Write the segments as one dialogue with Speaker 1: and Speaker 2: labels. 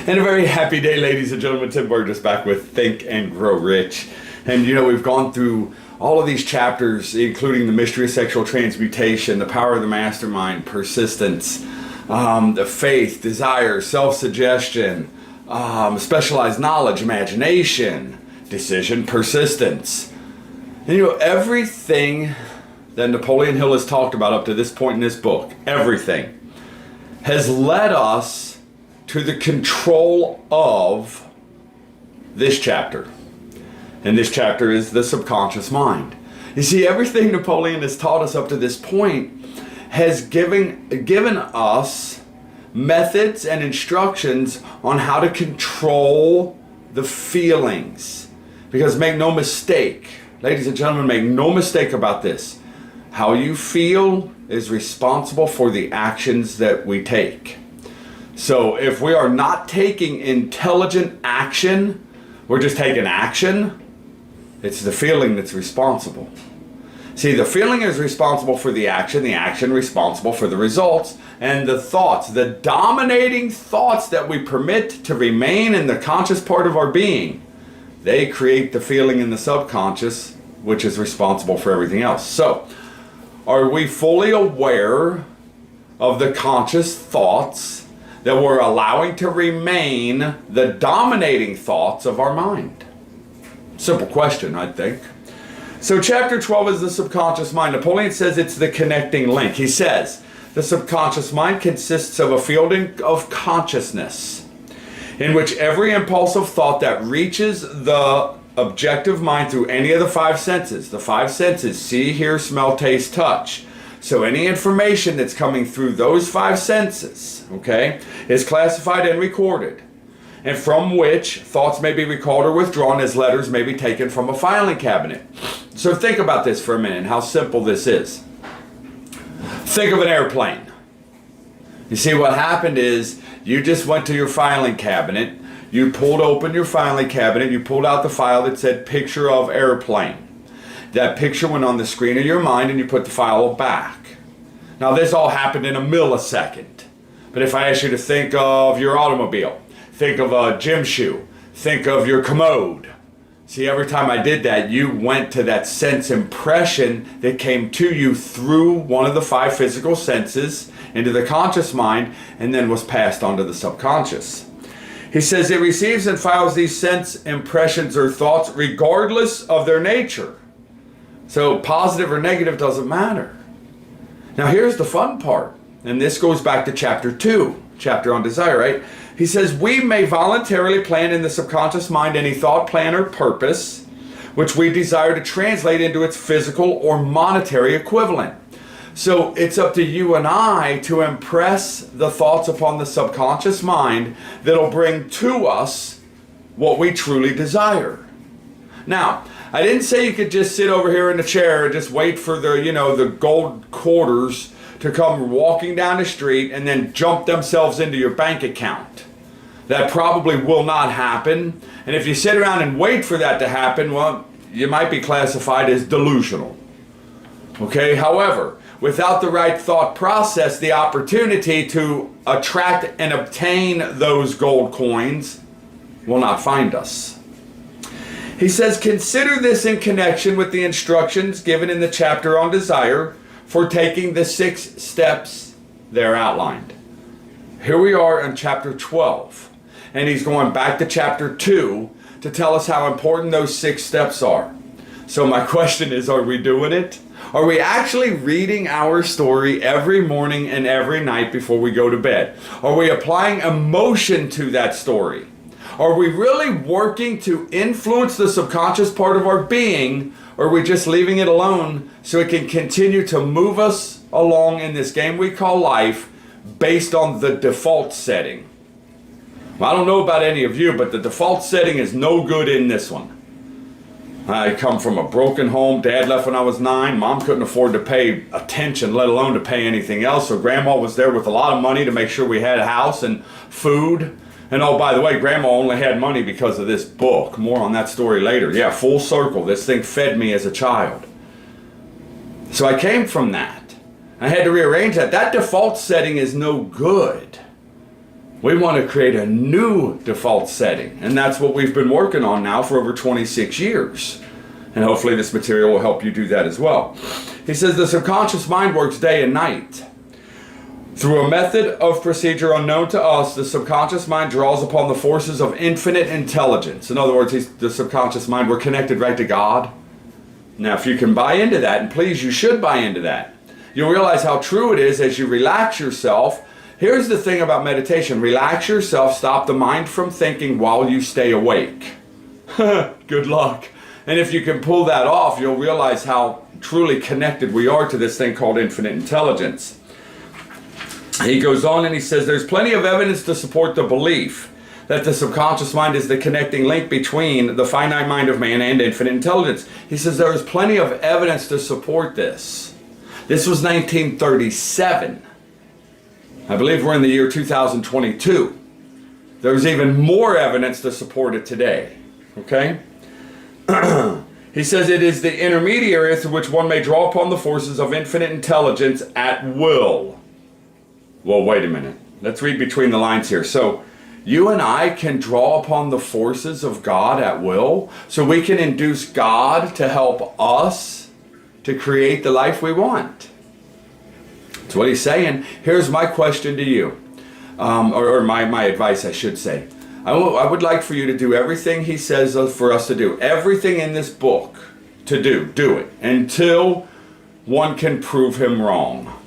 Speaker 1: And a very happy day, ladies and gentlemen. Tim Burgess back with Think and Grow Rich. And you know, we've gone through all of these chapters, including the mystery of sexual transmutation, the power of the mastermind, persistence, the faith, desire, self-suggestion, specialized knowledge, imagination, decision, persistence. And you know, everything that Napoleon Hill has talked about up to this point in this book, everything, has led us to the control of this chapter. And this chapter is the subconscious mind. You see, everything Napoleon has taught us up to this point has given us methods and instructions on how to control the feelings. Because make no mistake, ladies and gentlemen, make no mistake about this. How you feel is responsible for the actions that we take. So if we are not taking intelligent action, we're just taking action, it's the feeling that's responsible. See, the feeling is responsible for the action responsible for the results, and the thoughts, the dominating thoughts that we permit to remain in the conscious part of our being, they create the feeling in the subconscious, which is responsible for everything else. So, are we fully aware of the conscious thoughts that we're allowing to remain the dominating thoughts of our mind? Simple question, I think. So chapter 12 is the subconscious mind. Napoleon says it's the connecting link. He says the subconscious mind consists of a field of consciousness in which every impulsive thought that reaches the objective mind through any of the five senses, see, hear, smell, taste, touch. So any information that's coming through those five senses, okay, is classified and recorded, and from which thoughts may be recalled or withdrawn as letters may be taken from a filing cabinet. So think about this for a minute, how simple this is. Think of an airplane. You see, what happened is you just went to your filing cabinet, you pulled open your filing cabinet, you pulled out the file that said picture of airplane. That picture went on the screen of your mind and you put the file back. Now this all happened in a millisecond. But if I ask you to think of your automobile, think of a gym shoe, think of your commode. See, every time I did that, you went to that sense impression that came to you through one of the five physical senses into the conscious mind and then was passed on to the subconscious. He says it receives and files these sense impressions or thoughts regardless of their nature. So positive or negative doesn't matter. Now here's the fun part, and this goes back to chapter 2, chapter on desire, right? He says we may voluntarily plan in the subconscious mind any thought, plan, or purpose which we desire to translate into its physical or monetary equivalent. So it's up to you and I to impress the thoughts upon the subconscious mind that'll bring to us what we truly desire. Now, I didn't say you could just sit over here in the chair and just wait for the gold quarters to come walking down the street and then jump themselves into your bank account. That probably will not happen. And if you sit around and wait for that to happen, well, you might be classified as delusional. Okay, however, without the right thought process, the opportunity to attract and obtain those gold coins will not find us. He says, consider this in connection with the instructions given in the chapter on desire for taking the 6 steps there outlined. Here we are in chapter 12, and he's going back to chapter 2 to tell us how important those 6 steps are. So my question is, are we doing it? Are we actually reading our story every morning and every night before we go to bed? Are we applying emotion to that story? Are we really working to influence the subconscious part of our being, or are we just leaving it alone so it can continue to move us along in this game we call life based on the default setting? Well, I don't know about any of you, but the default setting is no good in this one. I come from a broken home. Dad left when I was 9. Mom couldn't afford to pay attention, let alone to pay anything else. So Grandma was there with a lot of money to make sure we had a house and food. And oh, by the way, Grandma only had money because of this book. More on that story later. Yeah, full circle. This thing fed me as a child. So I came from that. I had to rearrange that. That default setting is no good. We want to create a new default setting, and that's what we've been working on now for over 26 years. And hopefully this material will help you do that as well. He says the subconscious mind works day and night. Through a method of procedure unknown to us, the subconscious mind draws upon the forces of infinite intelligence. In other words, the subconscious mind, we're connected right to God. Now, if you can buy into that, and please, you should buy into that, you'll realize how true it is as you relax yourself. Here's the thing about meditation. Relax yourself, stop the mind from thinking while you stay awake. Good luck. And if you can pull that off, you'll realize how truly connected we are to this thing called infinite intelligence. He goes on and he says, there's plenty of evidence to support the belief that the subconscious mind is the connecting link between the finite mind of man and infinite intelligence. He says there's plenty of evidence to support this. This was 1937. I believe we're in the year 2022. There's even more evidence to support it today. Okay? He says it is the intermediary through which one may draw upon the forces of infinite intelligence at will. Well, wait a minute. Let's read between the lines here. So, you and I can draw upon the forces of God at will, so we can induce God to help us to create the life we want. That's what he's saying. Here's my question to you, or my advice, I should say. I would like for you to do everything he says for us to do. Everything in this book to do it until one can prove him wrong.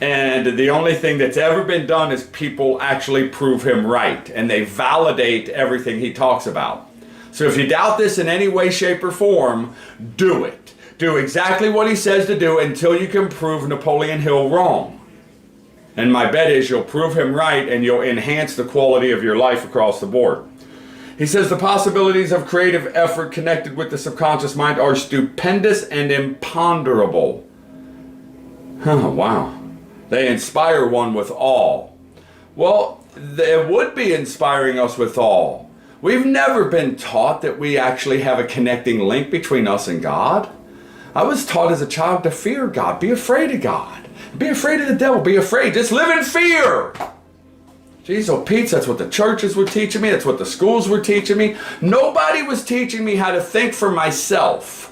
Speaker 1: And the only thing that's ever been done is people actually prove him right, and they validate everything he talks about. So if you doubt this in any way, shape, or form, do it. Do exactly what he says to do until you can prove Napoleon Hill wrong. And my bet is you'll prove him right, and you'll enhance the quality of your life across the board. He says the possibilities of creative effort connected with the subconscious mind are stupendous and imponderable. Oh, wow. They inspire one with awe. Well, it would be inspiring us with awe. We've never been taught that we actually have a connecting link between us and God. I was taught as a child to fear God, be afraid of God, be afraid of the devil, be afraid, just live in fear. Jeez, oh Pete, that's what the churches were teaching me, that's what the schools were teaching me. Nobody was teaching me how to think for myself.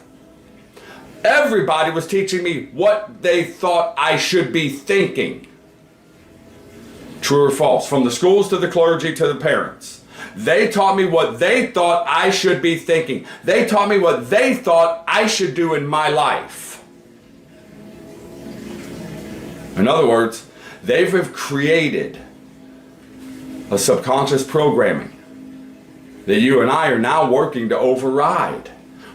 Speaker 1: Everybody was teaching me what they thought I should be thinking. True or false? From the schools to the clergy to the parents. They taught me what they thought I should be thinking. They taught me what they thought I should do in my life. In other words, they have created a subconscious programming that you and I are now working to override.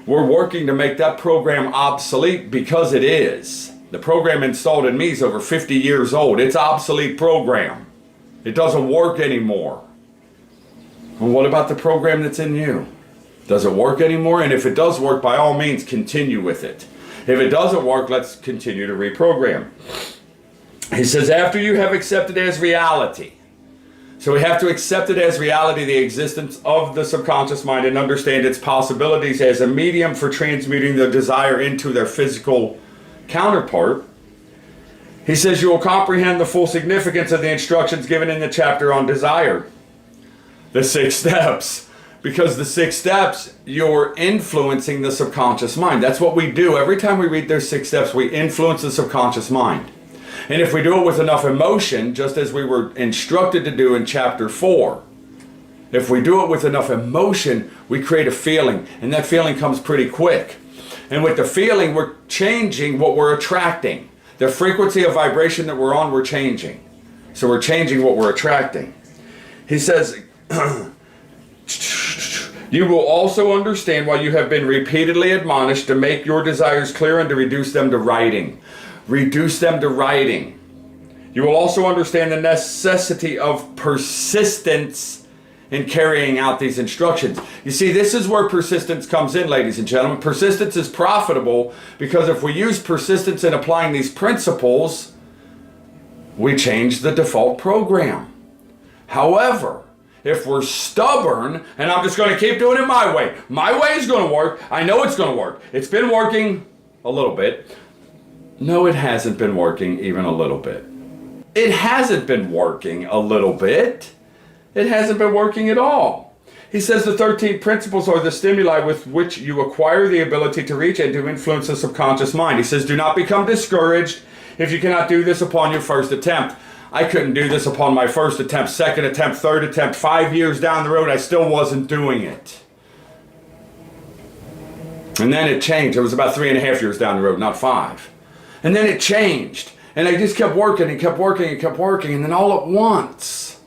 Speaker 1: We're working to make that program obsolete because it is. The program installed in me is over 50 years old. It's obsolete program. It doesn't work anymore. Well, what about the program that's in you? Does it work anymore? And if it does work, by all means, continue with it. If it doesn't work, let's continue to reprogram. He says, after you have accepted as reality, so we have to accept it as reality, the existence of the subconscious mind, and understand its possibilities as a medium for transmuting the desire into their physical counterpart. He says you will comprehend the full significance of the instructions given in the chapter on desire. The 6 steps. Because the 6 steps, you're influencing the subconscious mind. That's what we do. Every time we read those 6 steps, we influence the subconscious mind. And if we do it with enough emotion, just as we were instructed to do in chapter 4, if we do it with enough emotion, we create a feeling, and that feeling comes pretty quick. And with the feeling, we're changing what we're attracting. The frequency of vibration that we're on, we're changing. So we're changing what we're attracting. He says, you will also understand why you have been repeatedly admonished to make your desires clear and to reduce them to writing. Reduce them to writing. You will also understand the necessity of persistence in carrying out these instructions. You see, this is where persistence comes in, ladies and gentlemen. Persistence is profitable because if we use persistence in applying these principles, we change the default program. However, if we're stubborn, and I'm just going to keep doing it my way is going to work. I know it's going to work. It's been working a little bit. No, it hasn't been working even a little bit. it hasn't been working a little bit. It hasn't been working at all. He says the 13 principles are the stimuli with which you acquire the ability to reach and to influence the subconscious mind. He says, do not become discouraged if you cannot do this upon your first attempt. I couldn't do this upon my first attempt, second attempt, third attempt. 5 years down the road, I still wasn't doing it. And then it changed. It was about 3.5 years down the road, not 5. And then it changed. And I just kept working and kept working and kept working. And then all at once,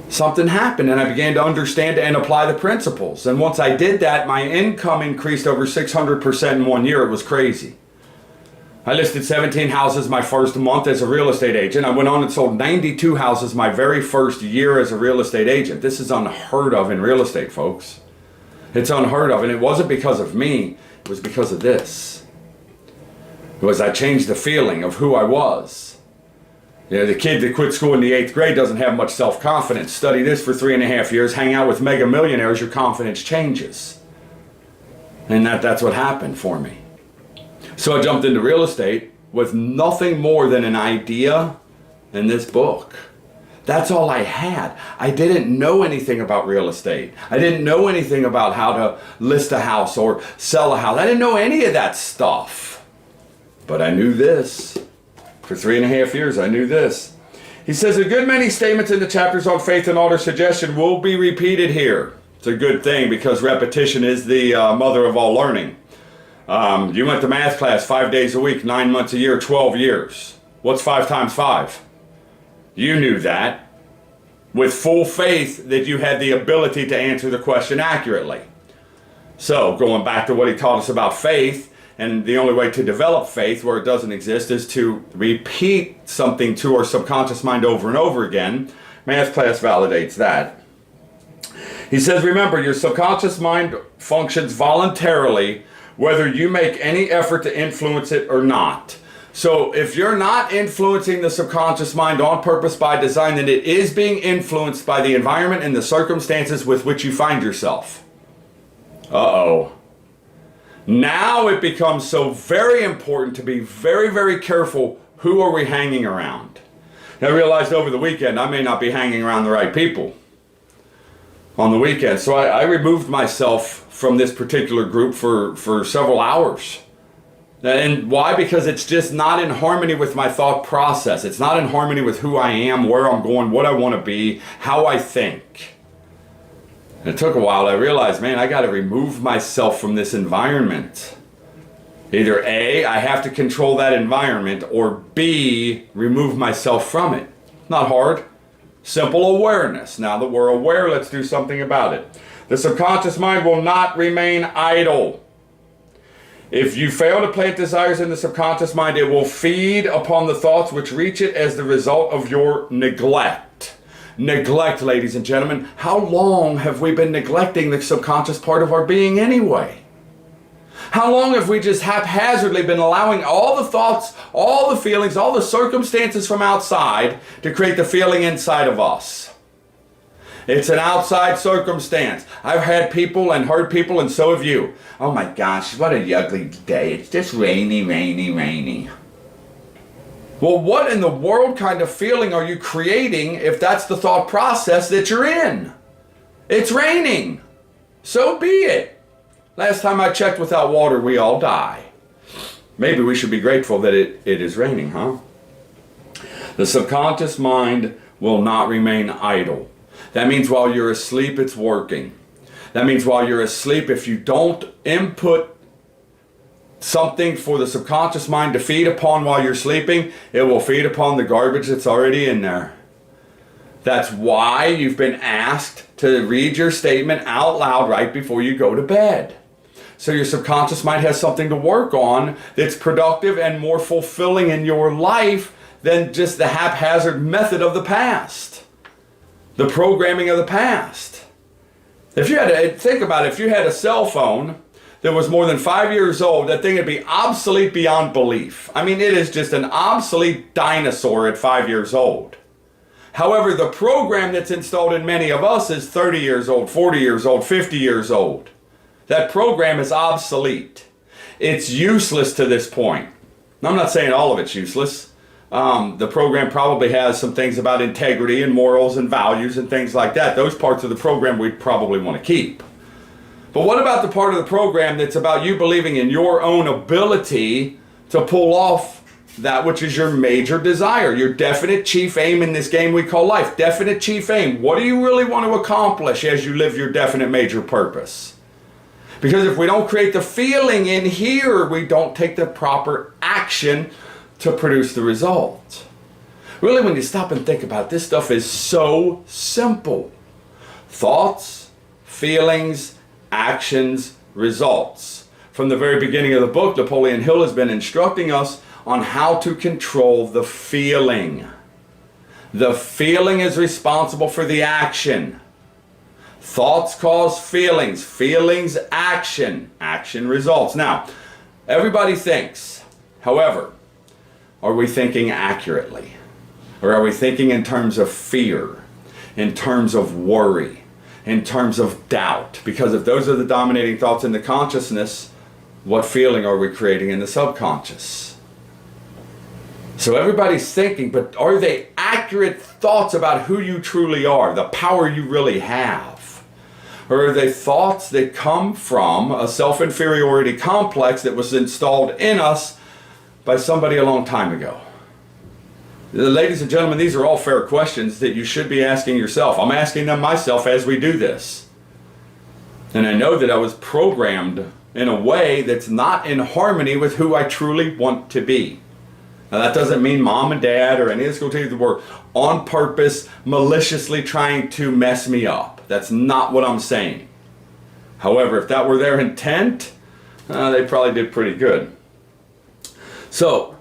Speaker 1: something happened and I began to understand and apply the principles. And once I did that, my income increased over 600% in 1 year. It was crazy. I listed 17 houses my first month as a real estate agent. I went on and sold 92 houses my very first year as a real estate agent. This is unheard of in real estate, folks. It's unheard of. And it wasn't because of me. It was because of this. It was I changed the feeling of who I was. You know, the kid that quit school in the 8th grade doesn't have much self-confidence. Study this for 3.5 years. Hang out with mega millionaires. Your confidence changes. And that's what happened for me. So I jumped into real estate with nothing more than an idea and this book. That's all I had. I didn't know anything about real estate. I didn't know anything about how to list a house or sell a house. I didn't know any of that stuff. But I knew this. For 3.5 years, I knew this. He says a good many statements in the chapters on faith and auto suggestion will be repeated here. It's a good thing because repetition is the mother of all learning. You went to math class 5 days a week, 9 months a year, 12 years. What's 5 times 5? You knew that with full faith that you had the ability to answer the question accurately. So going back to what he taught us about faith, and the only way to develop faith where it doesn't exist is to repeat something to our subconscious mind over and over again. Math class validates that. He says, remember, your subconscious mind functions voluntarily whether you make any effort to influence it or not. So if you're not influencing the subconscious mind on purpose by design, then it is being influenced by the environment and the circumstances with which you find yourself. Uh-oh. Now it becomes so very important to be very, very careful. Who are we hanging around? Now, I realized over the weekend I may not be hanging around the right people on the weekend. So I removed myself from this particular group for several hours. And why? Because it's just not in harmony with my thought process. It's not in harmony with who I am, where I'm going, what I want to be, how I think. And it took a while. I realized, man, I got to remove myself from this environment. Either A, I have to control that environment, or B, remove myself from it. Not hard. Simple awareness. Now that we're aware, let's do something about it. The subconscious mind will not remain idle. If you fail to plant desires in the subconscious mind, it will feed upon the thoughts which reach it as the result of your neglect. Neglect, ladies and gentlemen. How long have we been neglecting the subconscious part of our being anyway? How long have we just haphazardly been allowing all the thoughts, all the feelings, all the circumstances from outside to create the feeling inside of us? It's an outside circumstance. I've had people and heard people, and so have you. Oh my gosh, what a ugly day. It's just rainy, rainy, rainy. Well, what in the world kind of feeling are you creating if that's the thought process that you're in? It's raining. So be it. Last time I checked, without water, we all die. Maybe we should be grateful that it is raining, huh? The subconscious mind will not remain idle. That means while you're asleep, it's working. That means while you're asleep, if you don't input something for the subconscious mind to feed upon while you're sleeping, it will feed upon the garbage that's already in there. That's why you've been asked to read your statement out loud right before you go to bed. So your subconscious mind has something to work on that's productive and more fulfilling in your life than just the haphazard method of the past. The programming of the past. If you had to think about it, if you had a cell phone that was more than 5 years old, that thing would be obsolete beyond belief. I mean, it is just an obsolete dinosaur at 5 years old. However, the program that's installed in many of us is 30 years old, 40 years old, 50 years old. That program is obsolete. It's useless to this point. I'm not saying all of it's useless. The program probably has some things about integrity and morals and values and things like that. Those parts of the program we'd probably want to keep. But what about the part of the program that's about you believing in your own ability to pull off that which is your major desire, your definite chief aim in this game we call life? Definite chief aim. What do you really want to accomplish as you live your definite major purpose? Because if we don't create the feeling in here, we don't take the proper action to produce the result. Really, when you stop and think about it, this stuff is so simple. Thoughts, feelings, actions, results. From the very beginning of the book, Napoleon Hill has been instructing us on how to control the feeling. The feeling is responsible for the action. Thoughts cause feelings. Feelings, action. Action results. Now, everybody thinks. However, are we thinking accurately? Or are we thinking in terms of fear, in terms of worry, in terms of doubt? Because if those are the dominating thoughts in the consciousness, what feeling are we creating in the subconscious? So everybody's thinking, but are they accurate thoughts about who you truly are, the power you really have? Or are they thoughts that come from a self-inferiority complex that was installed in us by somebody a long time ago? Ladies and gentlemen, these are all fair questions that you should be asking yourself. I'm asking them myself as we do this. And I know that I was programmed in a way that's not in harmony with who I truly want to be. Now that doesn't mean mom and dad or any of the school teachers were on purpose, maliciously trying to mess me up. That's not what I'm saying. However, if that were their intent, they probably did pretty good. So,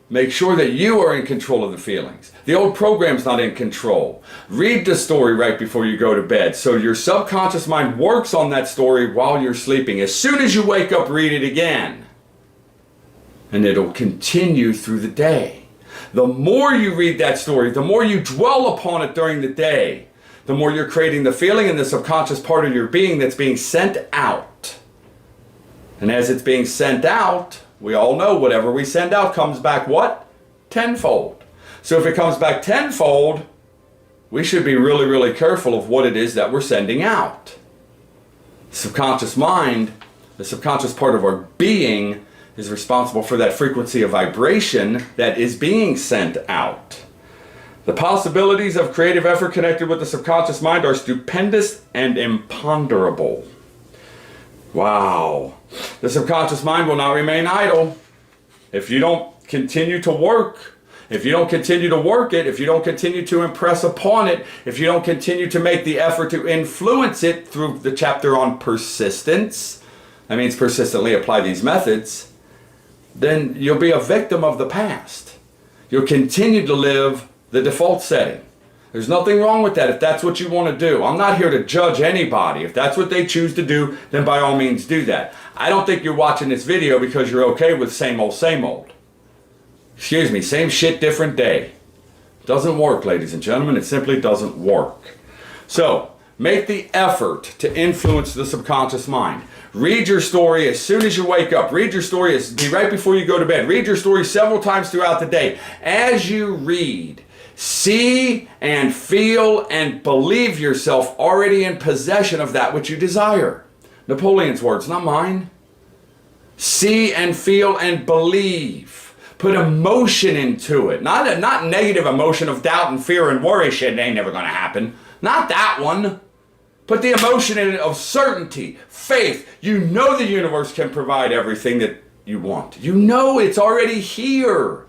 Speaker 1: make sure that you are in control of the feelings. The old program's not in control. Read the story right before you go to bed, so your subconscious mind works on that story while you're sleeping. As soon as you wake up, read it again. And it'll continue through the day. The more you read that story, the more you dwell upon it during the day, the more you're creating the feeling in the subconscious part of your being that's being sent out. And as it's being sent out, we all know whatever we send out comes back what? Tenfold. So if it comes back tenfold, we should be really, really careful of what it is that we're sending out. The subconscious mind, the subconscious part of our being, is responsible for that frequency of vibration that is being sent out. The possibilities of creative effort connected with the subconscious mind are stupendous and imponderable. Wow. The subconscious mind will not remain idle. If you don't continue to work, if you don't continue to work it, if you don't continue to impress upon it, if you don't continue to make the effort to influence it through the chapter on persistence, that means persistently apply these methods, then you'll be a victim of the past. You'll continue to live the default setting. There's nothing wrong with that if that's what you want to do. I'm not here to judge anybody. If that's what they choose to do, then by all means do that. I don't think you're watching this video because you're okay with same old, same old. Excuse me, same shit, different day. Doesn't work, ladies and gentlemen. It simply doesn't work. So, make the effort to influence the subconscious mind. Read your story as soon as you wake up. Read your story right before you go to bed. Read your story several times throughout the day. As you read, see and feel and believe yourself already in possession of that which you desire. Napoleon's words, not mine. See and feel and believe. Put emotion into it. Not negative emotion of doubt and fear and worry. Shit, it ain't never going to happen. Not that one. Put the emotion in it of certainty, faith. You know the universe can provide everything that you want. You know it's already here.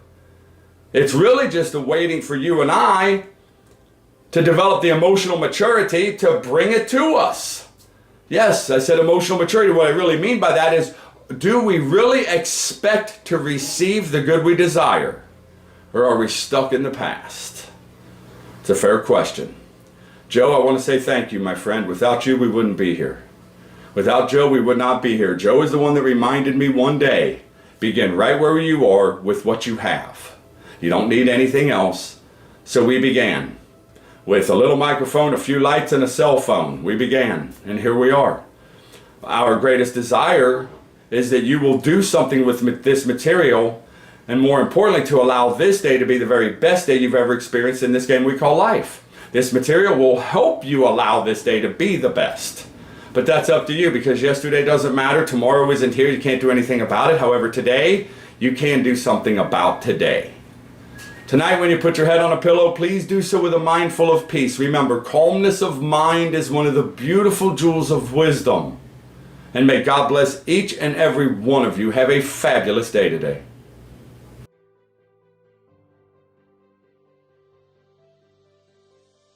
Speaker 1: It's really just waiting for you and I to develop the emotional maturity to bring it to us. Yes, I said emotional maturity. What I really mean by that is, do we really expect to receive the good we desire? Or are we stuck in the past? It's a fair question. Joe, I want to say thank you, my friend. Without you, we wouldn't be here. Without Joe, we would not be here. Joe is the one that reminded me one day, begin right where you are with what you have. You don't need anything else. So we began. With a little microphone, a few lights, and a cell phone. We began, and here we are. Our greatest desire is that you will do something with this material And more importantly, to allow this day to be the very best day you've ever experienced in this game we call life. This material will help you allow this day to be the best. But that's up to you, because yesterday doesn't matter, tomorrow isn't here, you can't do anything about it. However, today, you can do something about today. Tonight, when you put your head on a pillow, please do so with a mind full of peace. Remember, calmness of mind is one of the beautiful jewels of wisdom. And may God bless each and every one of you. Have a fabulous day today.